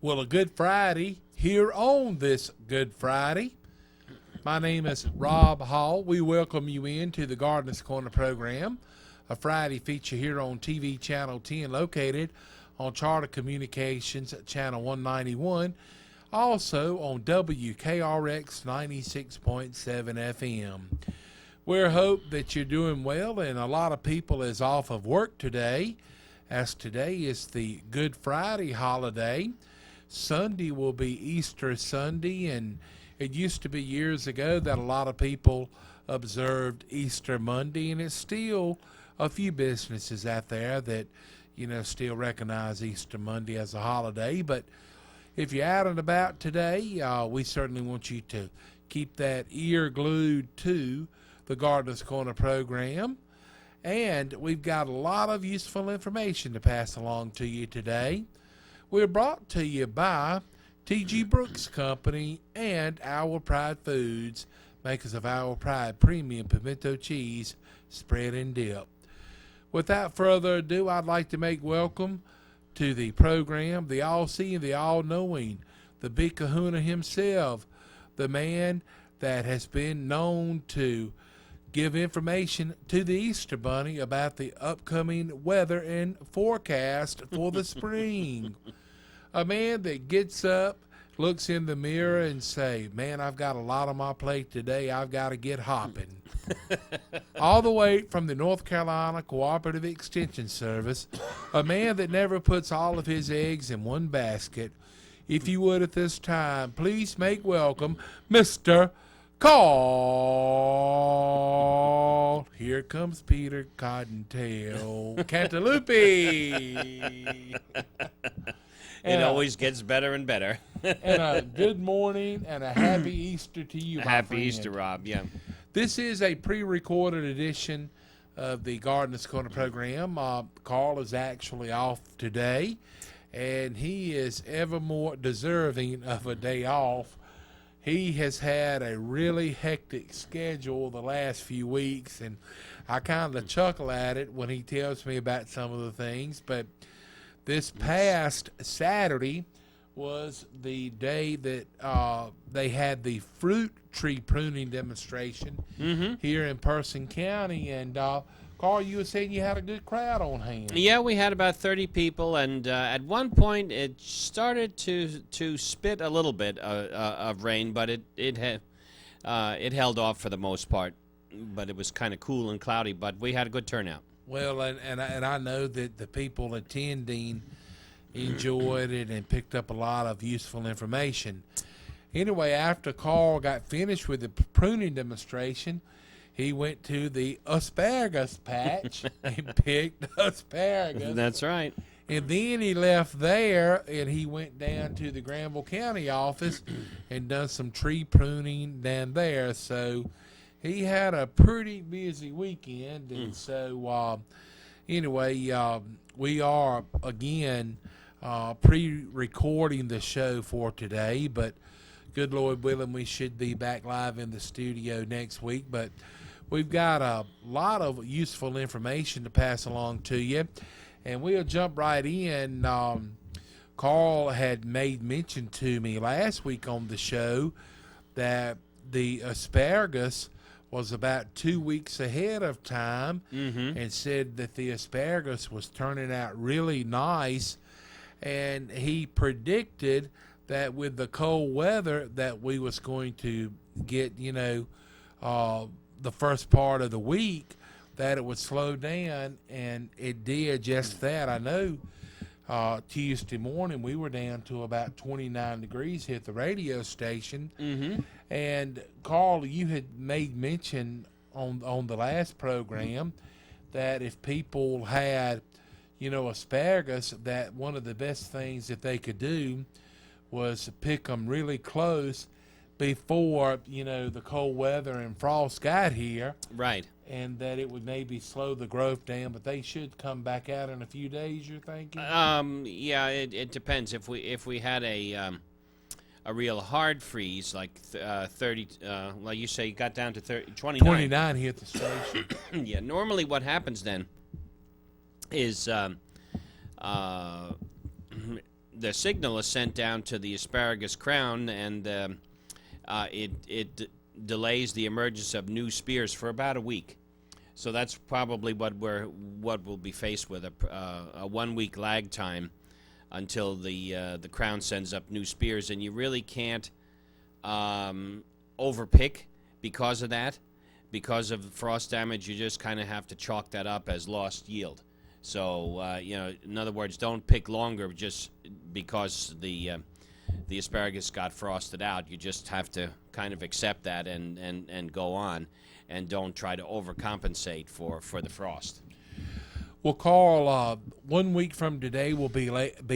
Well, a Good Friday here on this Good Friday. My name is Rob Hall. We welcome you into the Gardener's Corner program, a Friday feature here on TV Channel 10, located on Charter Communications Channel 191, also on WKRX 96.7 FM. We hope that you're doing well, and a lot of people is off of work today, as today is the Good Friday holiday. Sunday will be Easter Sunday, and it used to be years ago that a lot of people observed Easter Monday, and it's still a few businesses out there that, still recognize Easter Monday as a holiday. But if you're out and about today, we certainly want you to keep that ear glued to the Gardener's Corner program. And we've got a lot of useful information to pass along to you today. We're brought to you by T.G. Brooks Company and Our Pride Foods, makers of Our Pride Premium Pimento Cheese Spread and Dip. Without further ado, I'd like to make welcome to the program the all-seeing, the all-knowing, the big kahuna himself, the man that has been known to give information to the Easter Bunny about the upcoming weather and forecast for the spring. A man that gets up, looks in the mirror and say, man, I've got a lot on my plate today. I've got to get hopping. All the way from the North Carolina Cooperative Extension Service, a man that never puts all of his eggs in one basket. If you would at this time, please make welcome Mr. Call. Here comes Peter Cottontail Cantaloupe. It always gets better and better. And a good morning and a happy Easter to you, my Happy friend. Easter, Rob. Yeah. This is a pre-recorded edition of the Gardener's Corner program. Carl is actually off today, and he is ever more deserving of a day off. He has had a really hectic schedule the last few weeks, and I kind of chuckle at it when he tells me about some of the things, but this past Saturday was the day that they had the fruit tree pruning demonstration here in Person County. And, Carl, you were saying you had a good crowd on hand. Yeah, we had about 30 people, and at one point it started to spit a little bit of rain, but it held off for the most part. But it was kind of cool and cloudy, but we had a good turnout. Well, and I know that the people attending enjoyed it and picked up a lot of useful information. Anyway, after Carl got finished with the pruning demonstration, he went to the asparagus patch and picked asparagus. That's right. And then he left there and he went down to the Granville County office and done some tree pruning down there. So he had a pretty busy weekend, and so anyway, we are again pre-recording the show for today, but good Lord willing, we should be back live in the studio next week. But we've got a lot of useful information to pass along to you, and we'll jump right in. Carl had made mention to me last week on the show that the asparagus was about 2 weeks ahead of time, and said that the asparagus was turning out really nice. And he predicted that with the cold weather that we was going to get, the first part of the week, that it would slow down, and it did just that. I know Tuesday morning we were down to about 29 degrees here at the radio station. And Carl, you had made mention on the last program that if people had, asparagus, that one of the best things that they could do was pick them really close before, the cold weather and frost got here. Right. And that it would maybe slow the growth down, but they should come back out in a few days, you're thinking? Yeah, it depends. If we had a real hard freeze, like 30, like you say, you got down to 29. 29 here at the station. Yeah, normally what happens then is the signal is sent down to the asparagus crown, and it delays the emergence of new spears for about a week. So that's probably what we'll be faced with, a 1 week lag time until the crown sends up new spears, and you really can't overpick because of that. Because of frost damage, you just kind of have to chalk that up as lost yield. So in other words, don't pick longer just because the asparagus got frosted out. You just have to kind of accept that and go on, and don't try to overcompensate for the frost. Well, Carl, 1 week from today will be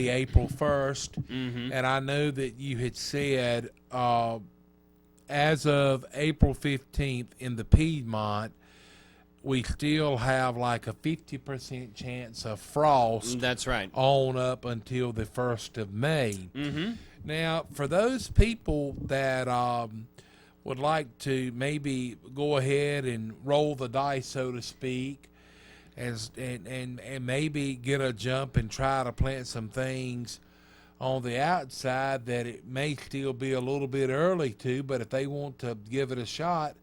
April 1st, and I know that you had said as of April 15th in the Piedmont, we still have like a 50% chance of frost. That's right. On up until the 1st of May. Mm-hmm. Now, for those people that would like to maybe go ahead and roll the dice, so to speak, and maybe get a jump and try to plant some things on the outside that it may still be a little bit early to, but if they want to give it a shot,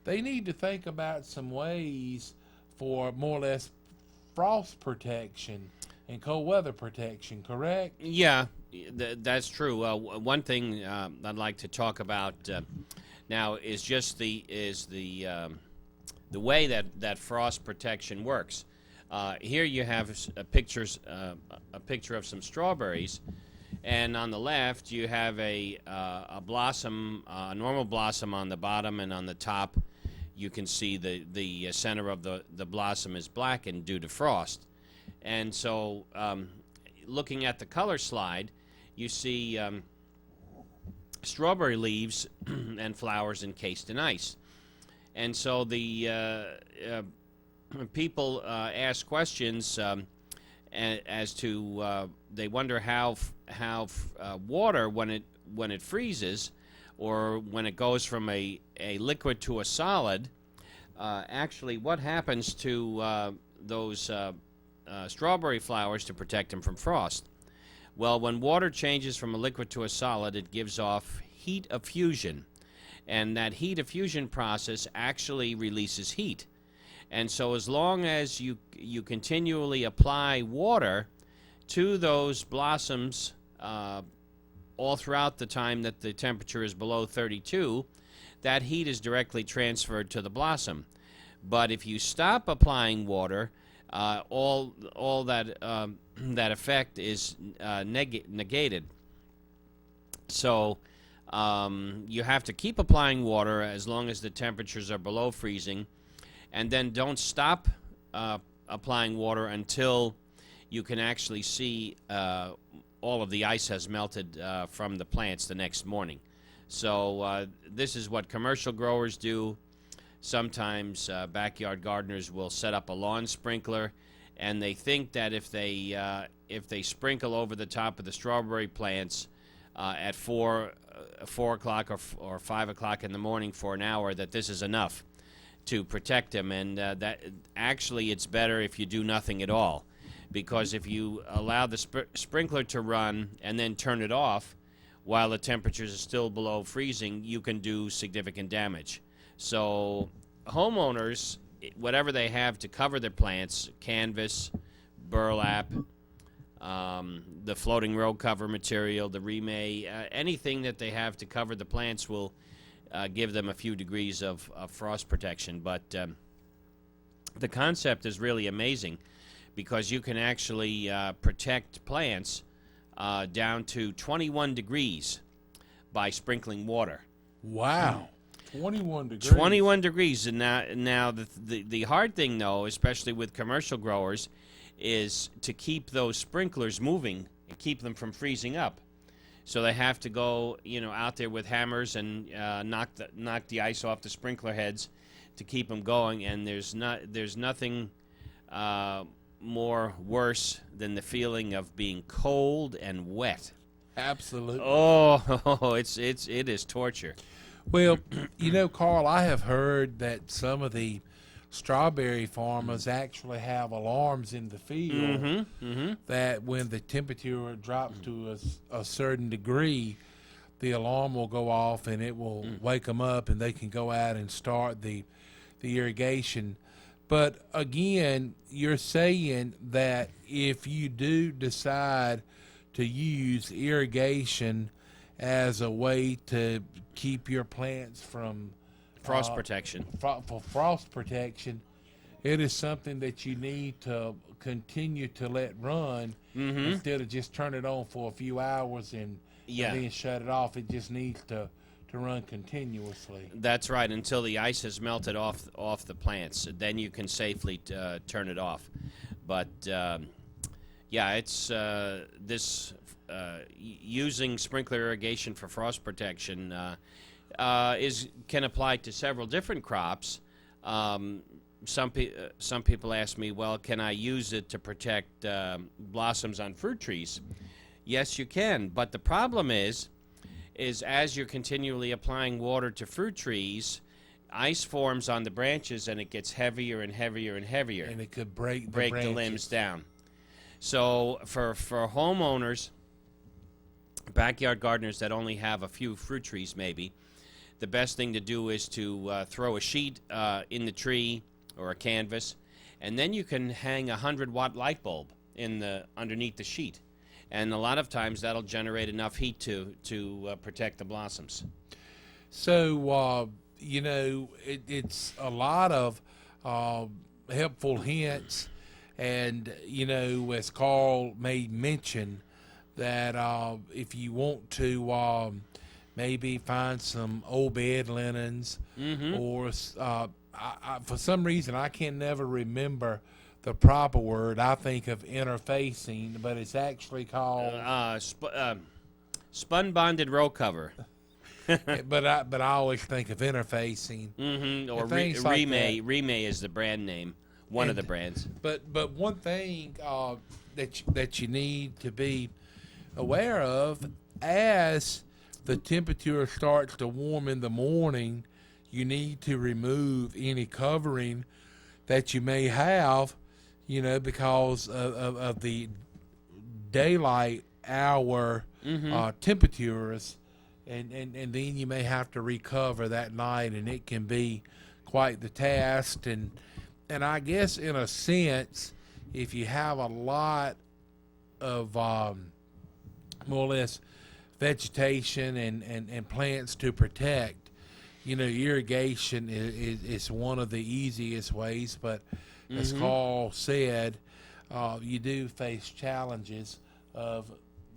they need to think about some ways for more or less frost protection and cold weather protection, correct? Yeah, that's true. One thing I'd like to talk about now is just the way that frost protection works. Here you have a picture of some strawberries, and on the left you have a blossom, a normal blossom on the bottom, and on the top you can see the center of the blossom is blackened due to frost. And so looking at the color slide, you see strawberry leaves and flowers encased in ice. And so the people ask questions as to they wonder how water, when it freezes, or when it goes from a liquid to a solid, actually what happens to those strawberry flowers to protect them from frost. Well, when water changes from a liquid to a solid, it gives off heat of fusion, and that heat of fusion process actually releases heat. And so as long as you continually apply water to those blossoms all throughout the time that the temperature is below 32, that heat is directly transferred to the blossom. But if you stop applying water, all that that effect is negated. So you have to keep applying water as long as the temperatures are below freezing, and then don't stop applying water until you can actually see all of the ice has melted from the plants the next morning. So this is what commercial growers do. Sometimes backyard gardeners will set up a lawn sprinkler, and they think that if they sprinkle over the top of the strawberry plants at 4 o'clock or 5 o'clock in the morning for an hour, that this is enough to protect them. And that actually it's better if you do nothing at all, because if you allow the sprinkler to run and then turn it off while the temperatures are still below freezing, you can do significant damage. So homeowners, whatever they have to cover their plants, canvas, burlap, the floating row cover material, the remay, anything that they have to cover the plants will give them a few degrees of frost protection. But the concept is really amazing, because you can actually protect plants down to 21 degrees by sprinkling water. Wow. 21 degrees. 21 degrees. And now the hard thing, though, especially with commercial growers, is to keep those sprinklers moving and keep them from freezing up. So they have to go, out there with hammers and knock the ice off the sprinkler heads to keep them going. And there's nothing more worse than the feeling of being cold and wet. Absolutely. Oh, it is torture. Well, Carl, I have heard that some of the strawberry farmers actually have alarms in the field Mm-hmm. that when the temperature drops to a certain degree, the alarm will go off and it will wake them up, and they can go out and start the irrigation. But again, you're saying that if you do decide to use irrigation as a way to keep your plants from Frost protection. for frost protection, it is something that you need to continue to let run instead of just turn it on for a few hours and then shut it off. It just needs to run continuously. That's right, until the ice has melted off the plants. Then you can safely turn it off. But it's using sprinkler irrigation for frost protection can apply to several different crops. Some people ask me, well, can I use it to protect blossoms on fruit trees? Yes, you can, but the problem is as you're continually applying water to fruit trees, ice forms on the branches and it gets heavier and heavier and heavier. And it could break the limbs down. So for homeowners, backyard gardeners that only have a few fruit trees maybe, the best thing to do is to throw a sheet in the tree or a canvas, and then you can hang a 100-watt light bulb underneath the sheet. And a lot of times that'll generate enough heat to protect the blossoms. So, it's a lot of helpful hints. And, as Carl made mention, that if you want to maybe find some old bed linens or for some reason I can never remember the proper word. I think of interfacing, but it's actually called spun bonded row cover. but I always think of interfacing. Or Remay. Remay is the brand name, one of the brands. But one thing that you need to be aware of, as the temperature starts to warm in the morning, you need to remove any covering that you may have, because of the daylight hour temperatures, and then you may have to recover that night, and it can be quite the task. And I guess in a sense, if you have a lot of more or less vegetation and plants to protect, irrigation is one of the easiest ways. But as Carl said, you do face challenges of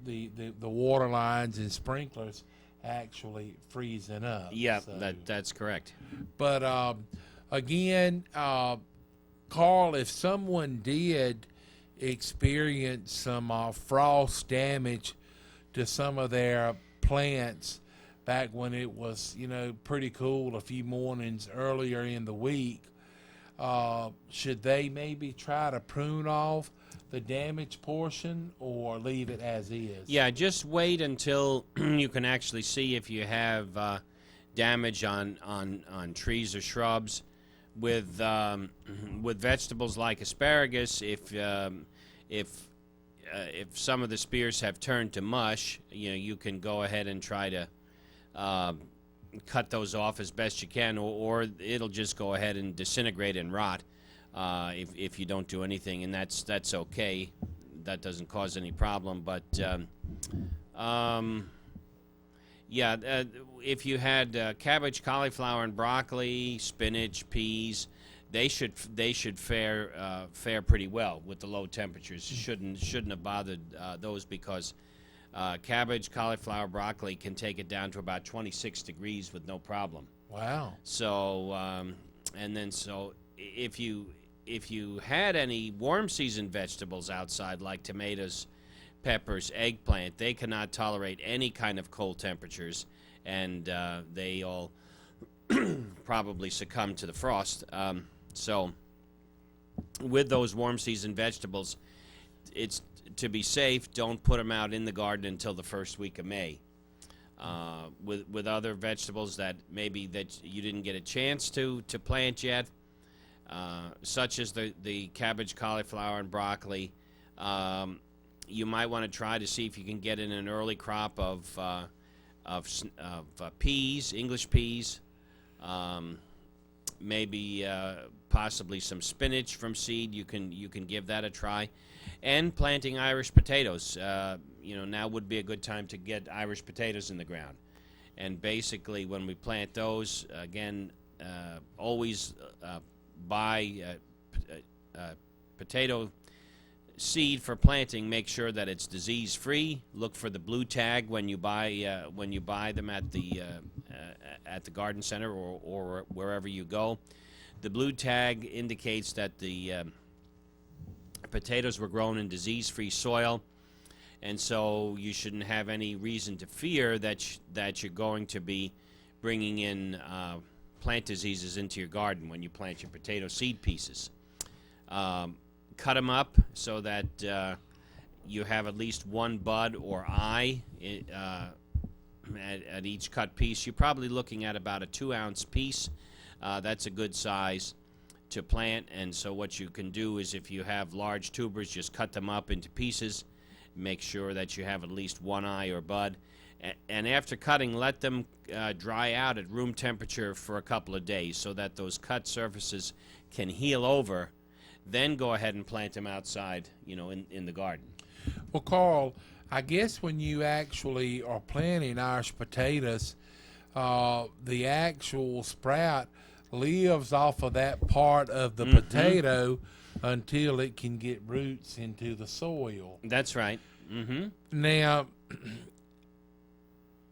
the water lines and sprinklers actually freezing up. Yeah, that's correct. But again, Carl, if someone did experience some frost damage to some of their plants back when it was, pretty cool a few mornings earlier in the week, should they maybe try to prune off the damaged portion or leave it as is? Yeah, just wait until you can actually see if you have damage on trees or shrubs. With vegetables like asparagus, if some of the spears have turned to mush, you can go ahead and try to cut those off as best you can, or it'll just go ahead and disintegrate and rot if you don't do anything, and that's okay. That doesn't cause any problem. But if you had cabbage, cauliflower, and broccoli, spinach, peas, they should fare pretty well with the low temperatures. Shouldn't have bothered those, because cabbage, cauliflower, broccoli can take it down to about 26 degrees with no problem. Wow. So if you had any warm season vegetables outside like tomatoes, peppers, eggplant, they cannot tolerate any kind of cold temperatures, and they all probably succumb to the frost. So with those warm season vegetables, it's to be safe, don't put them out in the garden until the first week of May. With other vegetables that maybe that you didn't get a chance to plant yet, such as the cabbage, cauliflower, and broccoli. You might want to try to see if you can get in an early crop of peas, English peas, maybe possibly some spinach from seed. You can give that a try, and planting Irish potatoes. Now would be a good time to get Irish potatoes in the ground. And basically, when we plant those, again, always buy potato seed for planting. Make sure that it's disease free. Look for the blue tag when you buy them at the garden center or wherever you go. The blue tag indicates that the potatoes were grown in disease free soil, and so you shouldn't have any reason to fear that you're going to be bringing in plant diseases into your garden when you plant your potato seed pieces. Cut them up so that you have at least one bud or eye at each cut piece. You're probably looking at about a 2-ounce piece. That's a good size to plant. And so what you can do is, if you have large tubers, just cut them up into pieces. Make sure that you have at least one eye or bud. And after cutting, let them dry out at room temperature for a couple of days so that those cut surfaces can heal over. Then go ahead and plant them outside, in the garden. Well, Carl, I guess when you actually are planting Irish potatoes, the actual sprout lives off of that part of the potato until it can get roots into the soil. That's right. Mm-hmm. Now,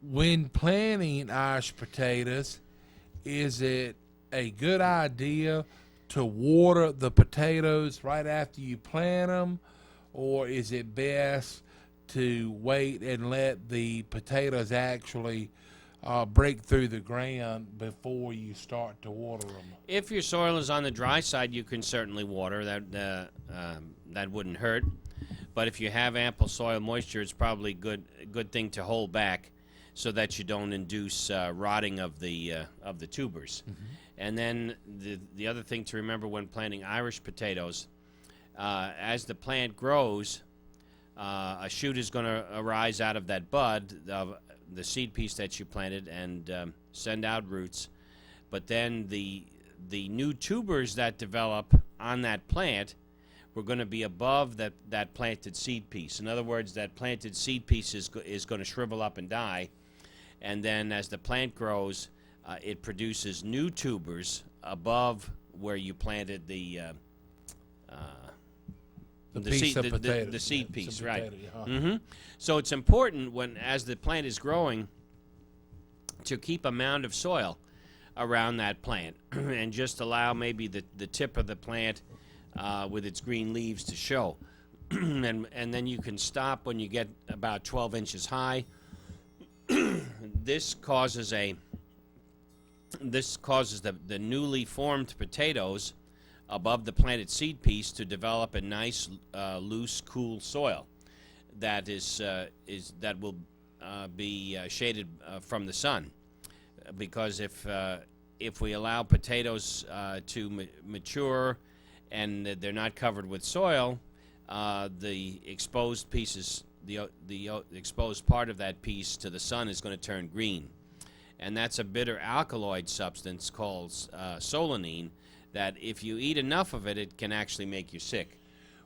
when planting Irish potatoes, is it a good idea to water the potatoes right after you plant them, or is it best to wait and let the potatoes actually break through the ground before you start to water them? If your soil is on the dry side, you can certainly water. That wouldn't hurt. But if you have ample soil moisture, it's probably a good thing to hold back so that you don't induce rotting of the tubers. Mm-hmm. And then the other thing to remember when planting Irish potatoes, as the plant grows, a shoot is going to arise out of that bud, the seed piece that you planted, and send out roots. But then the new tubers that develop on that plant were going to be above that planted seed piece. In other words, that planted seed piece is going to shrivel up and die. And then as the plant grows, it produces new tubers above where you planted the seed piece, right? Mm-hmm. So it's important as the plant is growing to keep a mound of soil around that plant and just allow maybe the tip of the plant with its green leaves to show. and then you can stop when you get about 12 inches high. This causes the newly formed potatoes above the planted seed piece to develop a nice, loose, cool soil that will be shaded from the sun. Because if we allow potatoes to mature and they're not covered with soil, the exposed pieces, the exposed part of that piece to the sun is going to turn green. And that's a bitter alkaloid substance called solanine that if you eat enough of it, it can actually make you sick.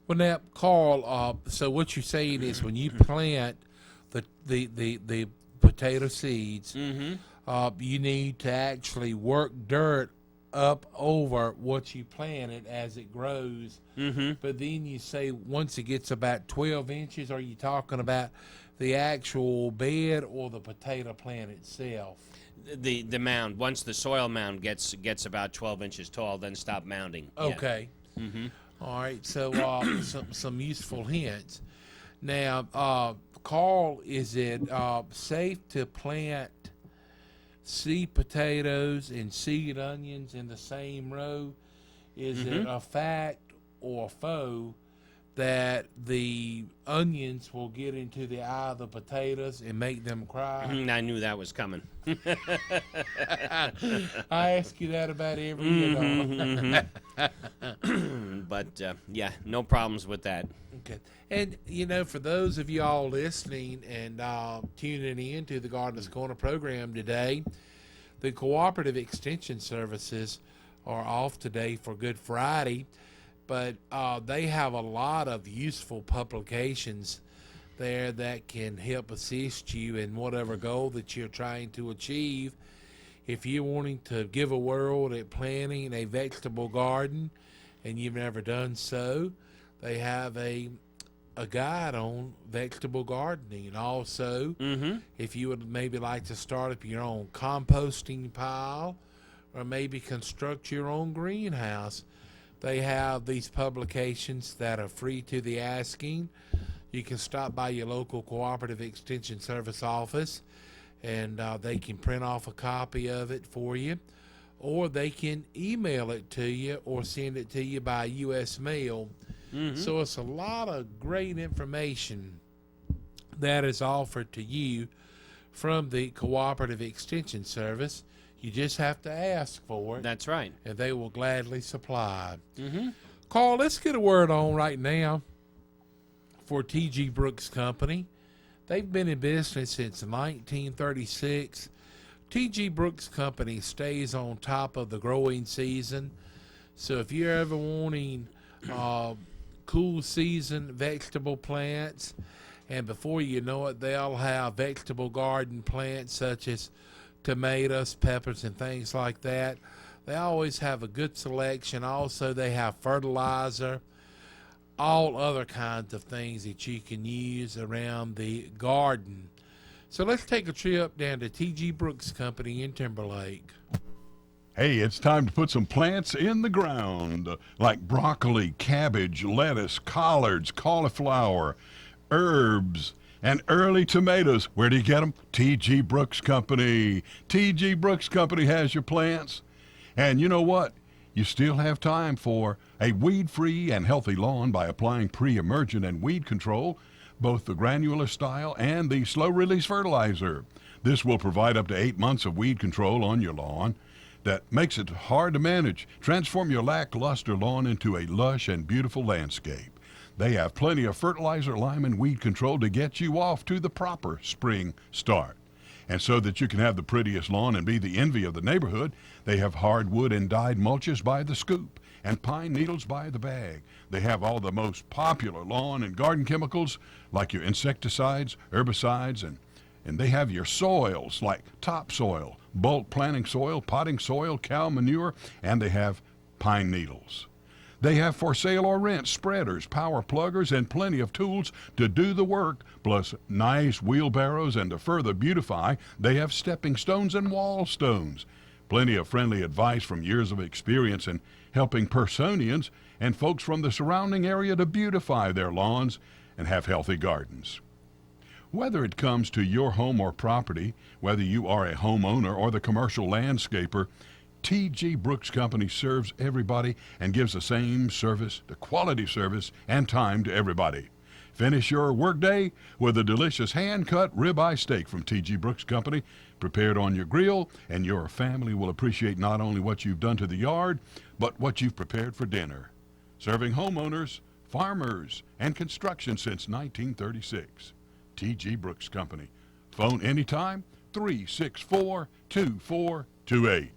Well, now, Carl, so what you're saying is when you plant the potato seeds, you need to actually work dirt up over what you planted as it grows. But then you say once it gets about 12 inches, are you talking about the actual bed or the potato plant itself? The mound. Once the soil mound gets about 12 inches tall, then stop mounding. Okay. Yeah. All right. So some useful hints. Now, Carl, is it safe to plant seed potatoes and seed onions in the same row? Is it a fact or a faux that the onions will get into the eye of the potatoes and make them cry. I knew that was coming. I ask you that about every year. Don't I? But yeah, no problems with that. Okay. And, for those of you all listening and tuning in to the Gardener's Corner program today, the Cooperative Extension Services are off today for Good Friday, but they have a lot of useful publications there that can help assist you in whatever goal that you're trying to achieve. If you're wanting to give a whirl at planting a vegetable garden and you've never done so, they have a guide on vegetable gardening. And also, if you would maybe like to start up your own composting pile or maybe construct your own greenhouse, they have these publications that are free to the asking. You can stop by your local Cooperative Extension Service office and they can print off a copy of it for you, or they can email it to you or send it to you by U.S. mail. So it's a lot of great information that is offered to you from the Cooperative Extension Service. You just have to ask for it. That's right. And they will gladly supply. Carl, let's get a word on right now for T.G. Brooks Company. They've been in business since 1936. T.G. Brooks Company stays on top of the growing season. So if you're ever wanting cool season vegetable plants, and before you know it, they'll have vegetable garden plants such as tomatoes, peppers, and things like that. They always have a good selection. Also, they have fertilizer, all other kinds of things that you can use around the garden. So let's take a trip down to T.G. Brooks Company in Timberlake. Hey, it's time to put some plants in the ground, like broccoli, cabbage, lettuce, collards, cauliflower, herbs, and early tomatoes. Where do you get them? T.G. Brooks Company. T.G. Brooks Company has your plants. And you know what? You still have time for a weed-free and healthy lawn by applying pre-emergent and weed control, both the granular style and the slow-release fertilizer. This will provide up to 8 months of weed control on your lawn that makes it hard to manage. Transform your lackluster lawn into a lush and beautiful landscape. They have plenty of fertilizer, lime, and weed control to get you off to the proper spring start. And so that you can have the prettiest lawn and be the envy of the neighborhood, they have hardwood and dyed mulches by the scoop and pine needles by the bag. They have all the most popular lawn and garden chemicals like your insecticides, herbicides, and they have your soils like topsoil, bulk planting soil, potting soil, cow manure, and they have pine needles. They have for sale or rent spreaders, power pluggers, and plenty of tools to do the work, plus nice wheelbarrows, and to further beautify, they have stepping stones and wall stones. Plenty of friendly advice from years of experience in helping Personians and folks from the surrounding area to beautify their lawns and have healthy gardens. Whether it comes to your home or property, whether you are a homeowner or the commercial landscaper, T.G. Brooks Company serves everybody and gives the same service, the quality service, and time to everybody. Finish your workday with a delicious hand-cut ribeye steak from T.G. Brooks Company, prepared on your grill, and your family will appreciate not only what you've done to the yard, but what you've prepared for dinner. Serving homeowners, farmers, and construction since 1936. T.G. Brooks Company. Phone anytime, 364-2428.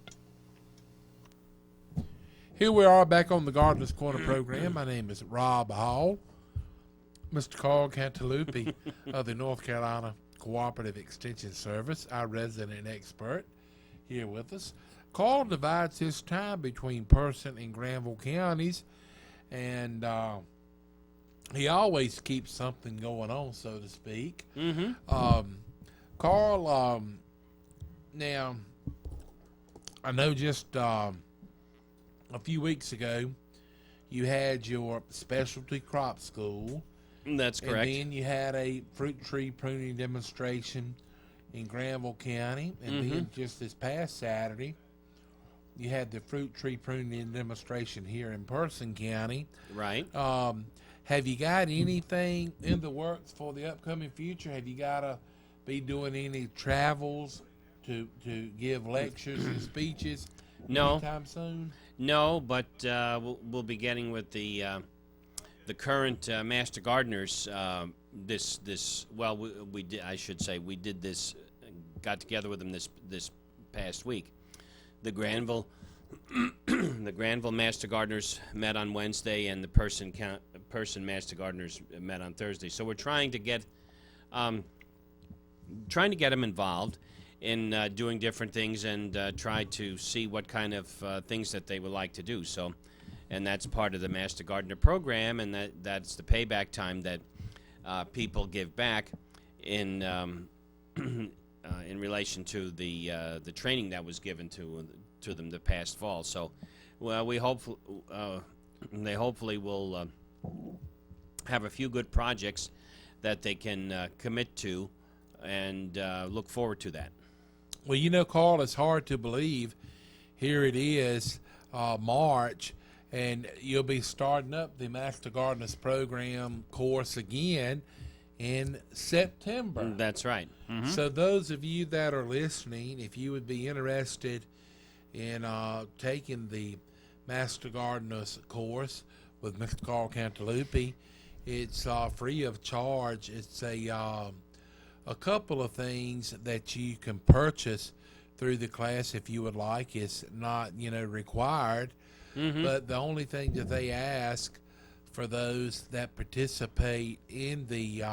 Here we are back on the Gardener's Corner program. My name is Rob Hall. Mr. Carl Cantalupi of the North Carolina Cooperative Extension Service, our resident expert, here with us. Carl divides his time between Person and Granville counties, and he always keeps something going on, so to speak. Carl, now, I know just a few weeks ago you had your specialty crop school. That's correct. And then you had a fruit tree pruning demonstration in Granville County. And then just this past Saturday, you had the fruit tree pruning demonstration here in Person County. Right. Have you got anything in the works for the upcoming future? Have you got to be doing any travels to give lectures and speeches No. anytime soon? No, but we'll be getting with the current Master Gardeners we did, I should say, we did this, got together with them this past week. The Granville the Granville Master Gardeners met on Wednesday, and the Person Master Gardeners met on Thursday. So we're trying to get them involved in doing different things, and try to see what kind of things that they would like to do. So, and that's part of the Master Gardener program, and that's the payback time that people give back in in relation to the training that was given to them the past fall. So, well, they hopefully will have a few good projects that they can commit to, and look forward to that. Well, Carl, it's hard to believe. Here it is, March, and you'll be starting up the Master Gardeners program course again in September. That's right. Mm-hmm. So those of you that are listening, if you would be interested in taking the Master Gardeners course with Mr. Carl Cantalupi, it's free of charge. It's a couple of things that you can purchase through the class if you would like. It's not, required, but the only thing that they ask for those that participate in the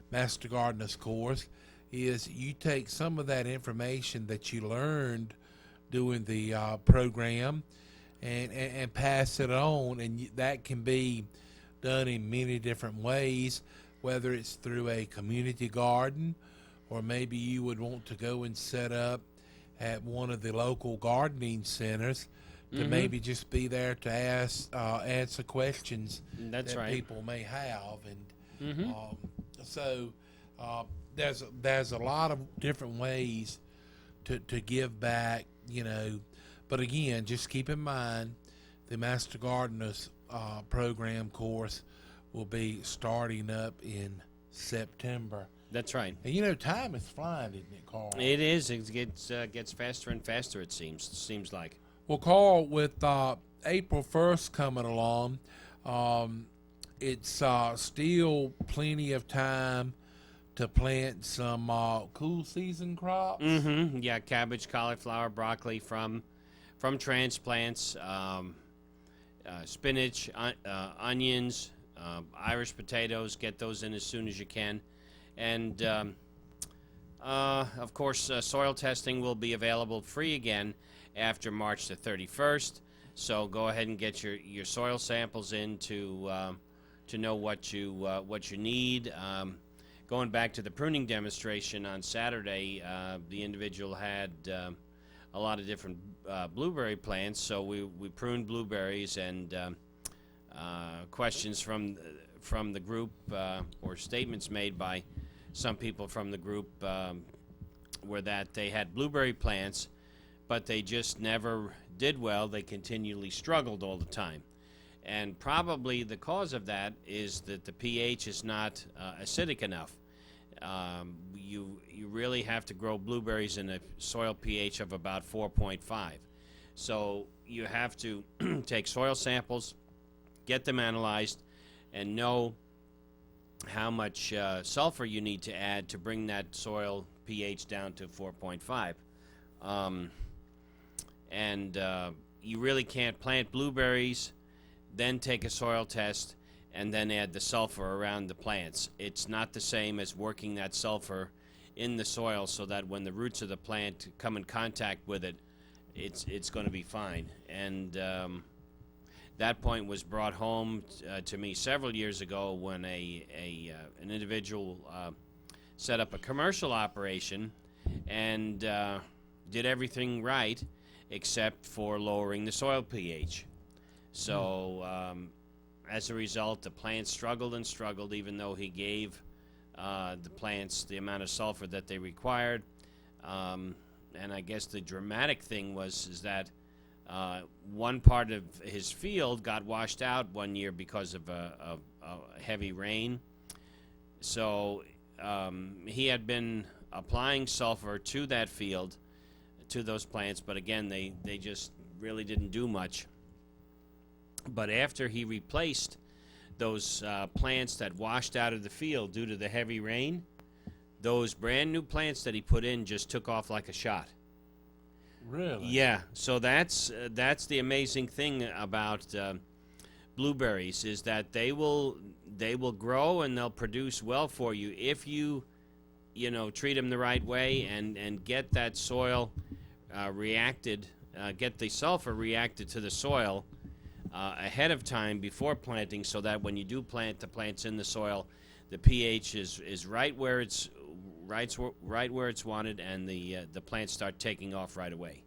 Master Gardeners course is you take some of that information that you learned doing the program and pass it on, and that can be done in many different ways, whether it's through a community garden, or maybe you would want to go and set up at one of the local gardening centers to maybe just be there to answer questions That's that right. people may have. And so there's a lot of different ways to give back, But again, just keep in mind the Master Gardeners program course will be starting up in September. That's right. And time is flying, isn't it, Carl? It is. It gets faster and faster. It seems like. Well, Carl, with April 1st coming along, it's still plenty of time to plant some cool season crops. Mm-hmm. Yeah, cabbage, cauliflower, broccoli from transplants, spinach, onions, Irish potatoes. Get those in as soon as you can. And, of course, soil testing will be available free again after March the 31st. So go ahead and get your soil samples in to know what you need. Going back to the pruning demonstration on Saturday, the individual had a lot of different blueberry plants, so we pruned blueberries, and questions from the group or statements made by some people from the group were that they had blueberry plants, but they just never did well. They continually struggled all the time. And probably the cause of that is that the pH is not acidic enough. You really have to grow blueberries in a soil pH of about 4.5. So you have to take soil samples, get them analyzed, and know how much sulfur you need to add to bring that soil pH down to 4.5. You really can't plant blueberries, then take a soil test, and then add the sulfur around the plants. It's not the same as working that sulfur in the soil so that when the roots of the plant come in contact with it, it's going to be fine. And that point was brought home to me several years ago when an individual set up a commercial operation and did everything right except for lowering the soil pH. So as a result, the plants struggled and struggled, even though he gave the plants the amount of sulfur that they required. And I guess the dramatic thing is that one part of his field got washed out one year because of a heavy rain. So he had been applying sulfur to that field, to those plants, but again, they just really didn't do much. But after he replaced those plants that washed out of the field due to the heavy rain, those brand new plants that he put in just took off like a shot. Really? Yeah, so that's the amazing thing about blueberries, is that they will grow and they'll produce well for you if you treat them the right way and get that soil reacted, get the sulfur reacted to the soil ahead of time before planting, so that when you do plant the plants in the soil, the pH is right where it's right where it's wanted, and the plants start taking off right away.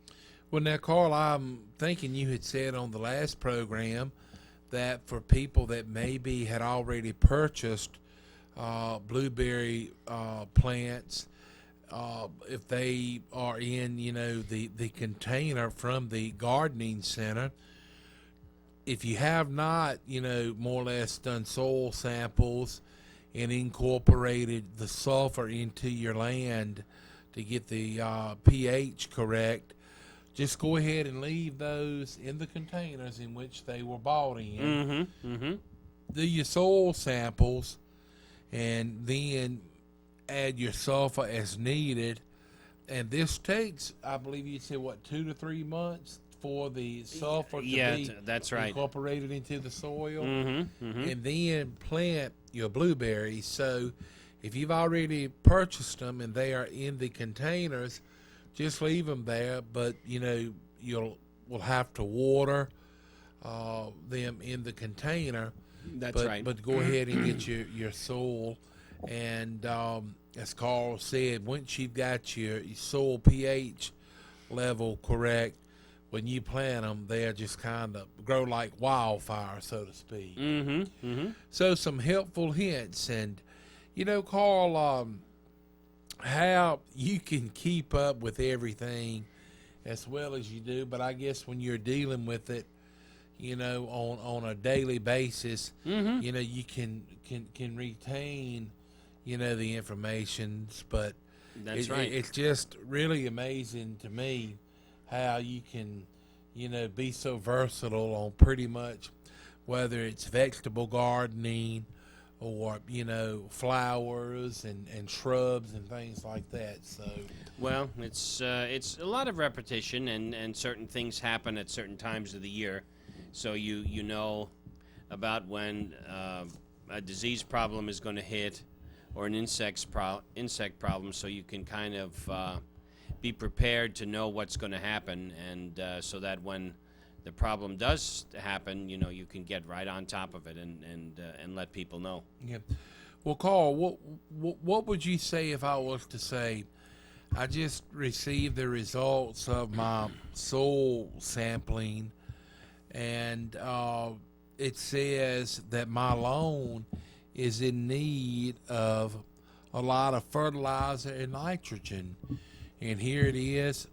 Well, now, Carl, I'm thinking you had said on the last program that for people that maybe had already purchased blueberry plants, if they are in, the container from the gardening center, if you have not, more or less done soil samples and incorporated the sulfur into your land to get the pH correct, just go ahead and leave those in the containers in which they were bought in. Do your soil samples, and then add your sulfur as needed. And this takes, I believe you said, 2 to 3 months for the sulfur to be that's right, incorporated into the soil, mm-hmm. and then plant your blueberries. So if you've already purchased them and they are in the containers, just leave them there, but will have to water them in the container. That's right. But go ahead and get your soil, and as Carl said, once you've got your soil pH level correct, when you plant them, they'll just kind of grow like wildfire, so to speak. So some helpful hints, and Carl, how you can keep up with everything as well as you do, but I guess when you're dealing with it, on a daily basis, you can retain, the information, but that's right. It's just really amazing to me how you can, be so versatile on pretty much whether it's vegetable gardening or, flowers and shrubs and things like that. So, well, it's a lot of repetition, and certain things happen at certain times of the year. So you know about when a disease problem is going to hit, or an insect problem, so you can kind of be prepared to know what's going to happen, and so that when the problem does happen, you can get right on top of it and let people know. Yeah. Well, Carl, what would you say if I was to say, I just received the results of my soil sampling, and it says that my lawn is in need of a lot of fertilizer and nitrogen, and here it is,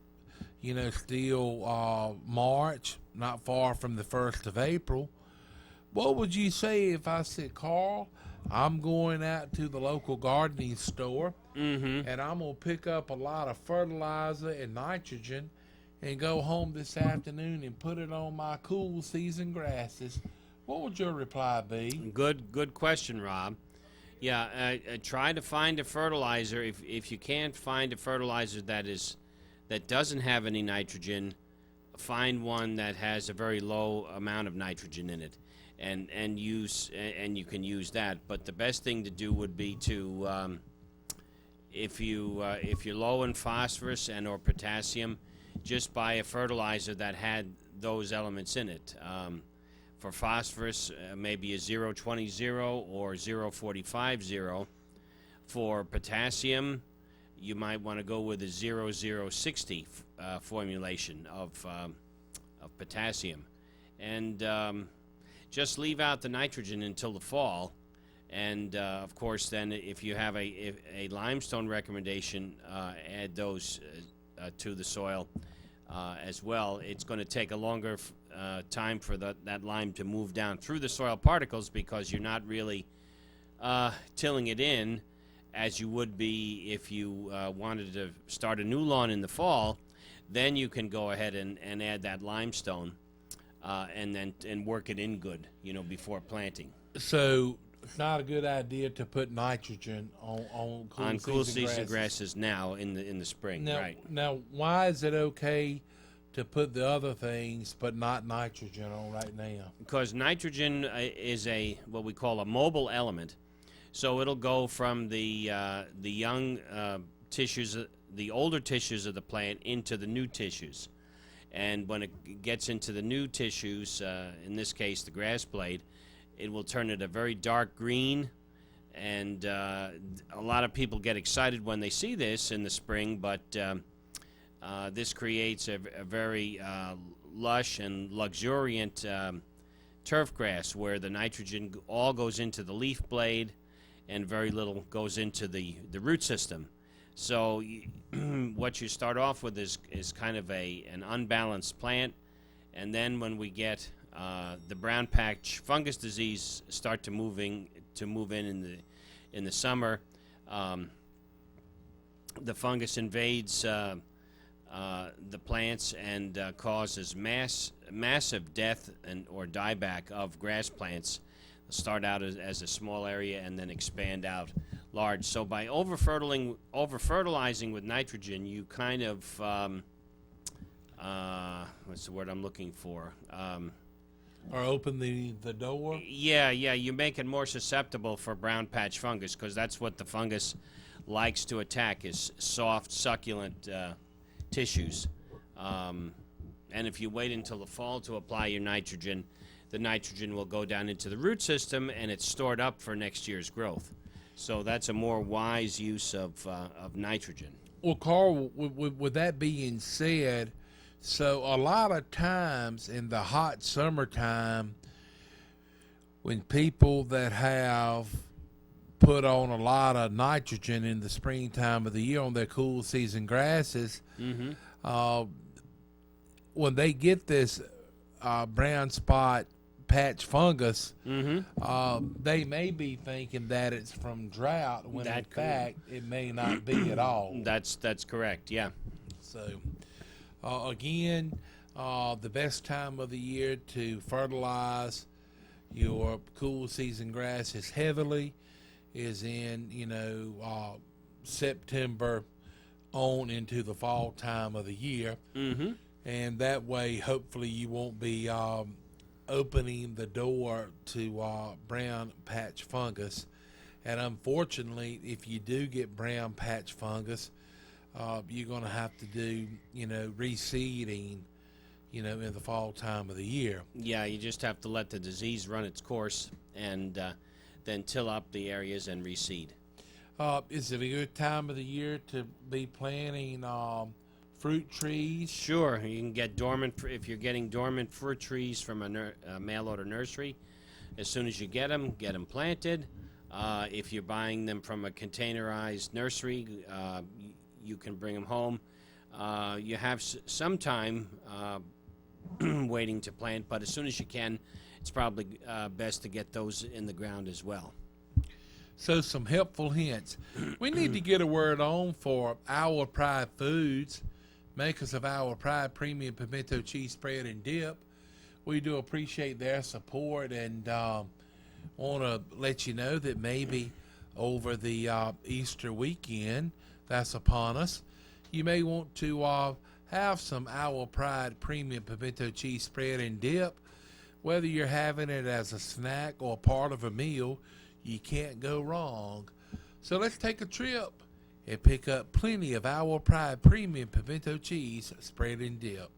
still March, not far from the 1st of April. What would you say if I said, Carl, I'm going out to the local gardening store, and I'm going to pick up a lot of fertilizer and nitrogen and go home this afternoon and put it on my cool season grasses? What would your reply be? Good question, Rob. Yeah, try to find a fertilizer. If you can't find a fertilizer that doesn't have any nitrogen, find one that has a very low amount of nitrogen in it, and you can use that. But the best thing to do would be to if you're low in phosphorus and or potassium, just buy a fertilizer that had those elements in it. For phosphorus, maybe a 020 or 045. For potassium, you might want to go with a 0060 formulation of potassium, and just leave out the nitrogen until the fall. And of course, then if you have a limestone recommendation, add those to the soil. as well. It's going to take a longer time for that lime to move down through the soil particles because you're not really tilling it in as you would be if you wanted to start a new lawn in the fall. Then you can go ahead and add that limestone and work it in good, before planting. So it's not a good idea to put nitrogen on Cool season grasses now in the spring, Now, right? now, why is it okay to put the other things but not nitrogen on right now? Because nitrogen is what we call a mobile element, so it'll go from the young tissues, the older tissues of the plant, into the new tissues, and when it gets into the new tissues, in this case the grass blade, it will turn it a very dark green, and a lot of people get excited when they see this in the spring, but this creates a very lush and luxuriant turf grass where the nitrogen all goes into the leaf blade and very little goes into the root system. So what you start off with is kind of an unbalanced plant, and then when we get the brown patch fungus disease start to move in the summer, the fungus invades the plants and causes massive death or dieback of grass plants. Start out as a small area and then expand out large. So by over-fertilizing with nitrogen, you kind of what's the word I'm looking for? Or open the door? Yeah, you make it more susceptible for brown patch fungus because that's what the fungus likes to attack is soft, succulent tissues. And if you wait until the fall to apply your nitrogen, the nitrogen will go down into the root system and it's stored up for next year's growth. So that's a more wise use of nitrogen. Well, Carl, with that being said, so a lot of times in the hot summertime, when people that have put on a lot of nitrogen in the springtime of the year on their cool season grasses, when they get this brown spot patch fungus, they may be thinking that it's from drought when in fact it may not be at all. That's correct, yeah. So again, the best time of the year to fertilize your cool season grasses heavily is in September on into the fall time of the year, and that way hopefully you won't be opening the door to brown patch fungus. And unfortunately, if you do get brown patch fungus, you're going to have to do reseeding in the fall time of the year. Yeah, you just have to let the disease run its course and then till up the areas and reseed. Is it a good time of the year to be planting fruit trees? Sure, you can get if you're getting dormant fruit trees from a mail order nursery. As soon as you get them planted. If you're buying them from a containerized nursery, you can bring them home. You have some time waiting to plant, but as soon as you can, it's probably best to get those in the ground as well. So some helpful hints. We need to get a word on for Our Pride Foods, makers of Our Pride Premium Pimento Cheese Spread and Dip. We do appreciate their support and want to let you know that maybe over the Easter weekend that's upon us, you may want to have some Our Pride Premium Pimento Cheese Spread and Dip. Whether you're having it as a snack or part of a meal, you can't go wrong. So let's take a trip and pick up plenty of Our Pride Premium Pimento Cheese Spread and Dip.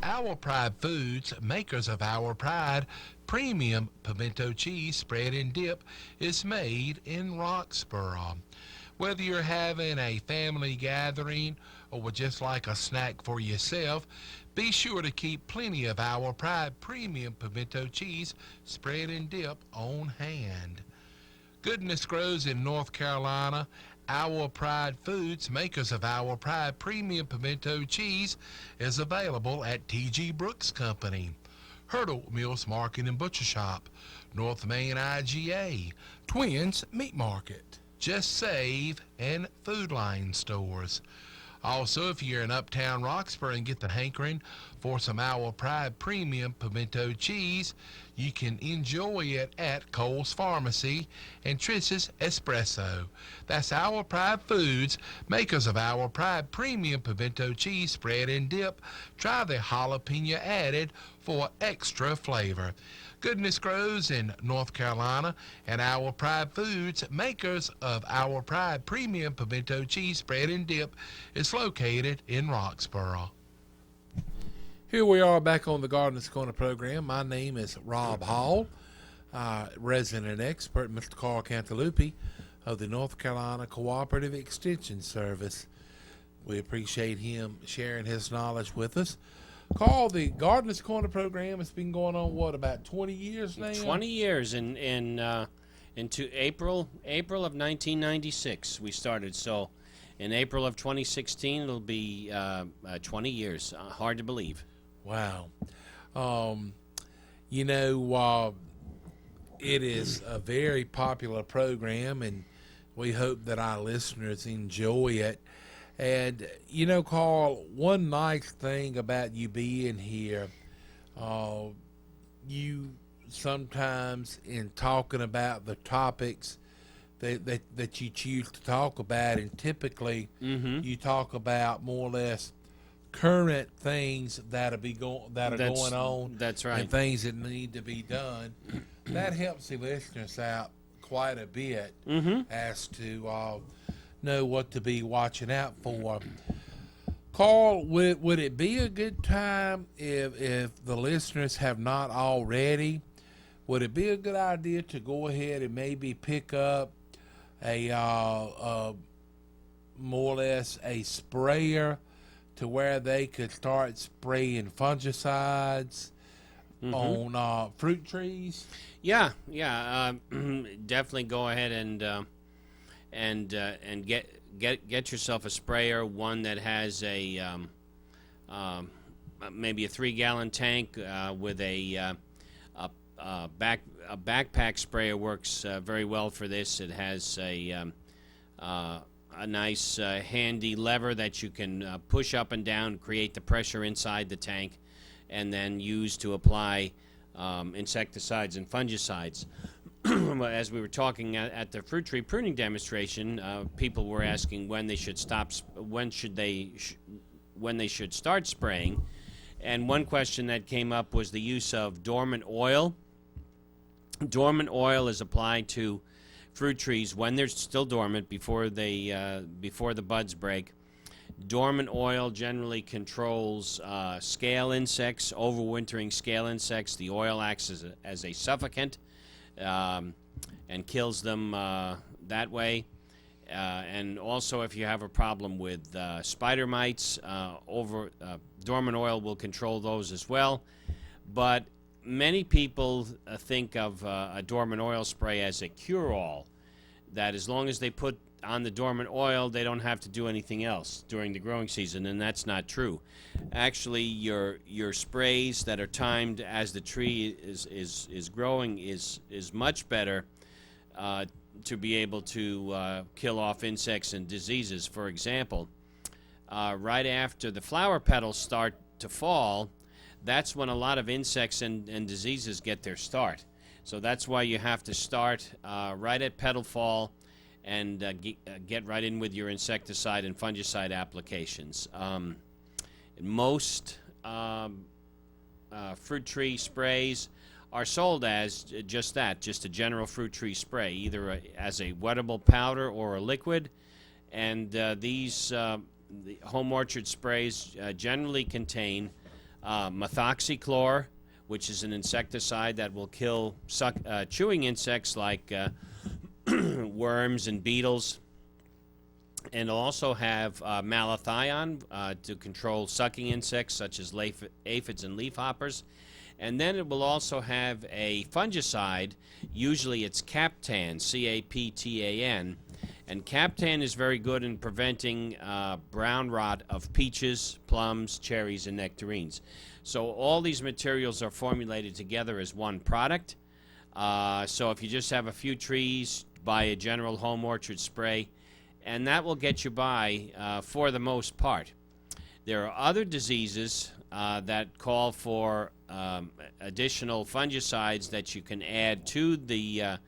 Our Pride Foods, makers of Our Pride Premium Pimento Cheese Spread and Dip, is made in Roxborough. Whether you're having a family gathering or would just like a snack for yourself, be sure to keep plenty of Our Pride Premium Pimento Cheese Spread and Dip on hand. Goodness grows in North Carolina. Our Pride Foods, makers of Our Pride Premium Pimento Cheese, is available at T.G. Brooks Company, Hurdle Mills Market and Butcher Shop, North Main IGA, Twins Meat Market, Just Save, and Food Line stores. Also, if you're in Uptown Roxborough and get the hankering for some Our Pride Premium Pimento Cheese, you can enjoy it at Cole's Pharmacy and Triss's Espresso. That's Our Pride Foods, makers of Our Pride Premium Pimento Cheese spread and dip. Try the jalapeno added for extra flavor. Goodness grows in North Carolina, and Our Pride Foods, makers of Our Pride Premium Pimento Cheese spread and dip, is located in Roxborough. Here we are back on the Gardener's Corner program. My name is Rob Hall, resident expert, Mr. Carl Cantalupi of the North Carolina Cooperative Extension Service. We appreciate him sharing his knowledge with us. Carl, the Gardener's Corner program has been going on, what, about 20 years now? 20 years into April of 1996 we started. So in April of 2016 it'll be 20 years. Hard to believe. Wow. It is a very popular program, and we hope that our listeners enjoy it. And, Carl, one nice thing about you being here, you sometimes, in talking about the topics that you choose to talk about, and typically you talk about more or less current things that are going on. That's right. And things that need to be done. That helps the listeners out quite a bit as to know what to be watching out for. Carl, would it be a good time if the listeners have not already? Would it be a good idea to go ahead and maybe pick up a more or less a sprayer to where they could start spraying fungicides on fruit trees? Yeah. Definitely go ahead and get yourself a sprayer, one that has a maybe a 3-gallon tank with a backpack sprayer works very well for this. It has a nice handy lever that you can push up and down, create the pressure inside the tank, and then use to apply insecticides and fungicides. As we were talking at the fruit tree pruning demonstration, people were asking when they should stop, when they should start spraying, and one question that came up was the use of dormant oil. Dormant oil is applied to fruit trees when they're still dormant before the buds break. Dormant oil generally controls scale insects, overwintering scale insects. The oil acts as a suffocant and kills them that way. And also, if you have a problem with spider mites, dormant oil will control those as well. But many people think of a dormant oil spray as a cure-all, that as long as they put on the dormant oil, they don't have to do anything else during the growing season, and that's not true. Actually, your sprays that are timed as the tree is growing is much better to be able to kill off insects and diseases. For example, right after the flower petals start to fall, that's when a lot of insects and diseases get their start. So that's why you have to start right at petal fall and get right in with your insecticide and fungicide applications. Most fruit tree sprays are sold as just that, just a general fruit tree spray, either as a wettable powder or a liquid. And these the home orchard sprays generally contain methoxychlor, which is an insecticide that will kill chewing insects like worms and beetles. And it'll also have malathion to control sucking insects such as aphids and leafhoppers. And then it will also have a fungicide, usually it's Captan, C-A-P-T-A-N, And Captan is very good in preventing brown rot of peaches, plums, cherries, and nectarines. So all these materials are formulated together as one product. So if you just have a few trees, buy a General Home Orchard spray, and that will get you by for the most part. There are other diseases that call for additional fungicides that you can add to the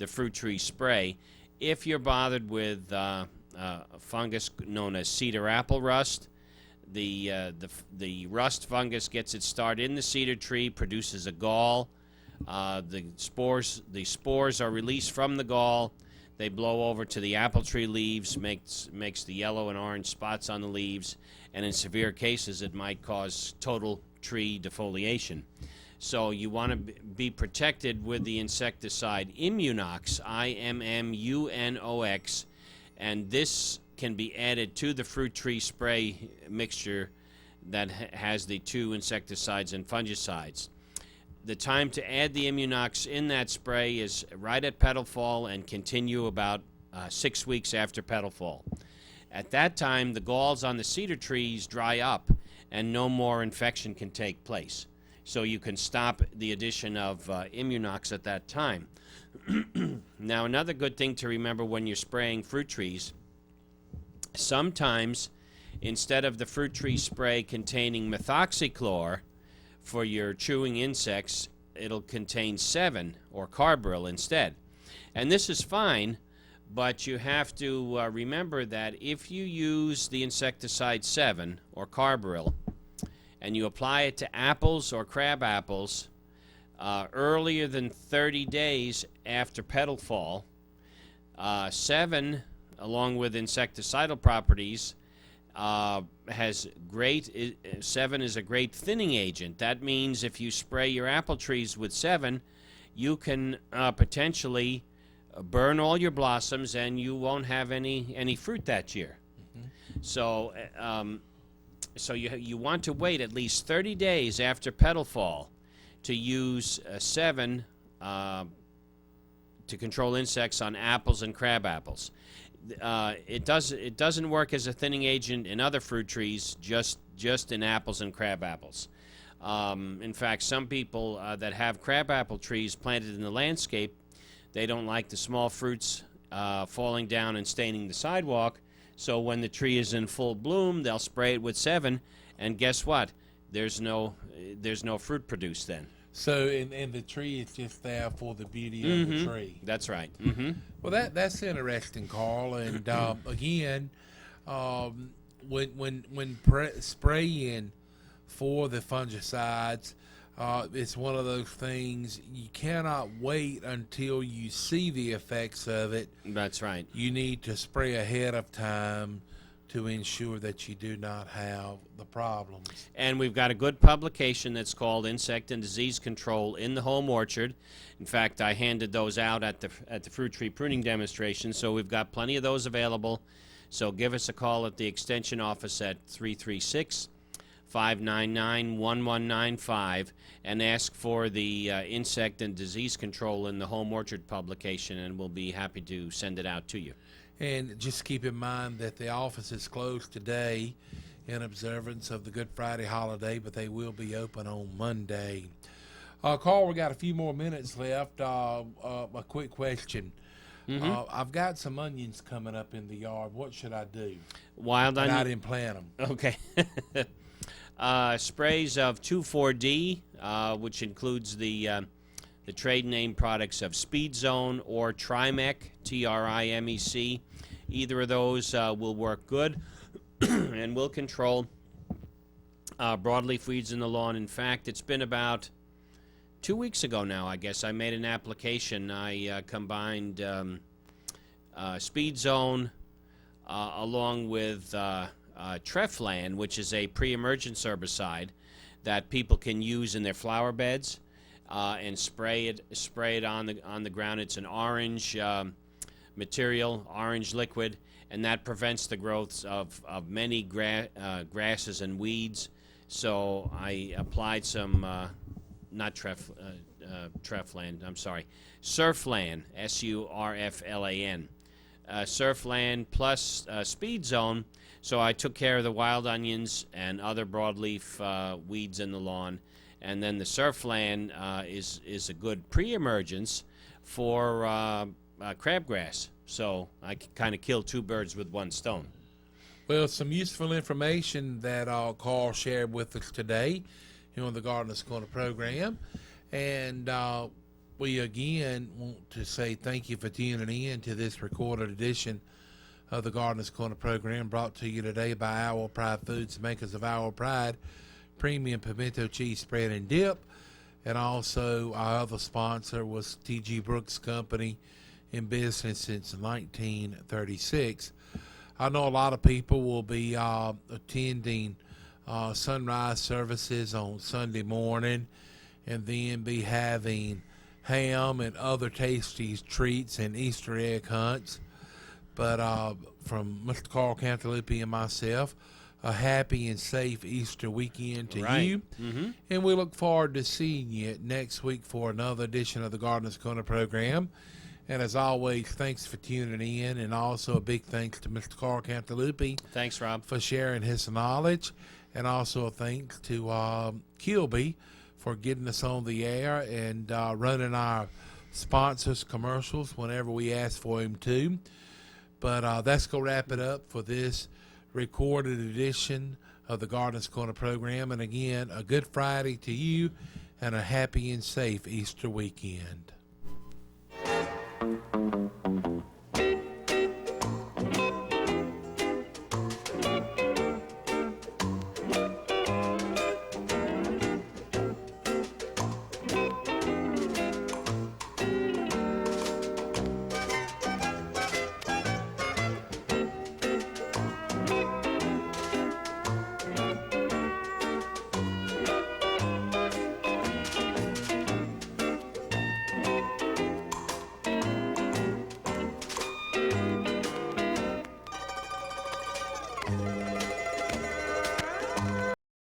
fruit tree spray if you're bothered with fungus known as cedar apple rust. The rust fungus gets its start in the cedar tree, produces a gall. The spores are released from the gall. They blow over to the apple tree leaves, makes the yellow and orange spots on the leaves, and in severe cases it might cause total tree defoliation. So you want to be protected with the insecticide Immunox, Immunox, and this can be added to the fruit tree spray mixture that has the two insecticides and fungicides. The time to add the Immunox in that spray is right at petal fall and continue about 6 weeks after petal fall. At that time, the galls on the cedar trees dry up and no more infection can take place. So you can stop the addition of Immunox at that time. Now, another good thing to remember when you're spraying fruit trees, sometimes instead of the fruit tree spray containing methoxychlor for your chewing insects, it'll contain 7 or Carbaryl instead. And this is fine, but you have to remember that if you use the insecticide 7 or Carbaryl and you apply it to apples or crab apples earlier than 30 days after petal fall, 7, along with insecticidal properties, 7 is a great thinning agent. That means if you spray your apple trees with 7, you can potentially burn all your blossoms and you won't have any fruit that year. So you want to wait at least 30 days after petal fall to use 7 to control insects on apples and crab apples. It doesn't work as a thinning agent in other fruit trees, just in apples and crab apples. In fact, some people that have crab apple trees planted in the landscape, they don't like the small fruits falling down and staining the sidewalk. So when the tree is in full bloom, they'll spray it with 7, and guess what? There's no fruit produced then. So, and the tree is just there for the beauty of the tree. That's right. Well, that's interesting, Carl. And again, when spraying for the fungicides, it's one of those things you cannot wait until you see the effects of it. That's right. You need to spray ahead of time to ensure that you do not have the problems. And we've got a good publication that's called Insect and Disease Control in the Home Orchard. In fact, I handed those out at the fruit tree pruning demonstration, so we've got plenty of those available. So give us a call at the Extension office at 336-599-1195 and ask for the Insect and Disease Control in the Home Orchard publication, and we'll be happy to send it out to you. And just keep in mind that the office is closed today in observance of the Good Friday holiday, but they will be open on Monday. Carl, we got a few more minutes left. A quick question. I've got some onions coming up in the yard. What should I do? Wild onion? I didn't plant them. Okay. Sprays of 2,4-D, which includes the trade name products of Speed Zone or Trimec, Trimec. Either of those will work good and will control broadleaf weeds in the lawn. In fact, it's been about 2 weeks ago now, I guess, I made an application. I combined Speed Zone along with Treflan, which is a pre-emergence herbicide that people can use in their flower beds. And spray it on the ground. It's an orange material, orange liquid, and that prevents the growth of many grasses and weeds. So I applied some, not Treflan, I'm sorry, Surflan, Surflan, Surfland plus Speed Zone. So I took care of the wild onions and other broadleaf weeds in the lawn. And then the Surfland is a good pre-emergence for crabgrass. So I kind of kill two birds with one stone. Well, some useful information that Carl shared with us today here on the Gardener's Corner program. And we again want to say thank you for tuning in to this recorded edition of the Gardener's Corner program, brought to you today by Owl Pride Foods, makers of Owl Pride Premium Pimento Cheese Spread and Dip. And also our other sponsor was T.G. Brooks Company, in business since 1936. I know a lot of people will be attending sunrise services on Sunday morning, and then be having ham and other tasty treats and Easter egg hunts. But from Mr. Carl Cantalupi and myself, a happy and safe Easter weekend to you. Mm-hmm. And we look forward to seeing you next week for another edition of the Gardener's Corner program. And as always, thanks for tuning in, and also a big thanks to Mr. Carl Cantalupi Thanks, Rob. for sharing his knowledge, and also a thanks to Kilby for getting us on the air and running our sponsors' commercials whenever we ask for him to. But that's going to wrap it up for this recorded edition of the Gardener's Corner program. And again, a good Friday to you, and a happy and safe Easter weekend.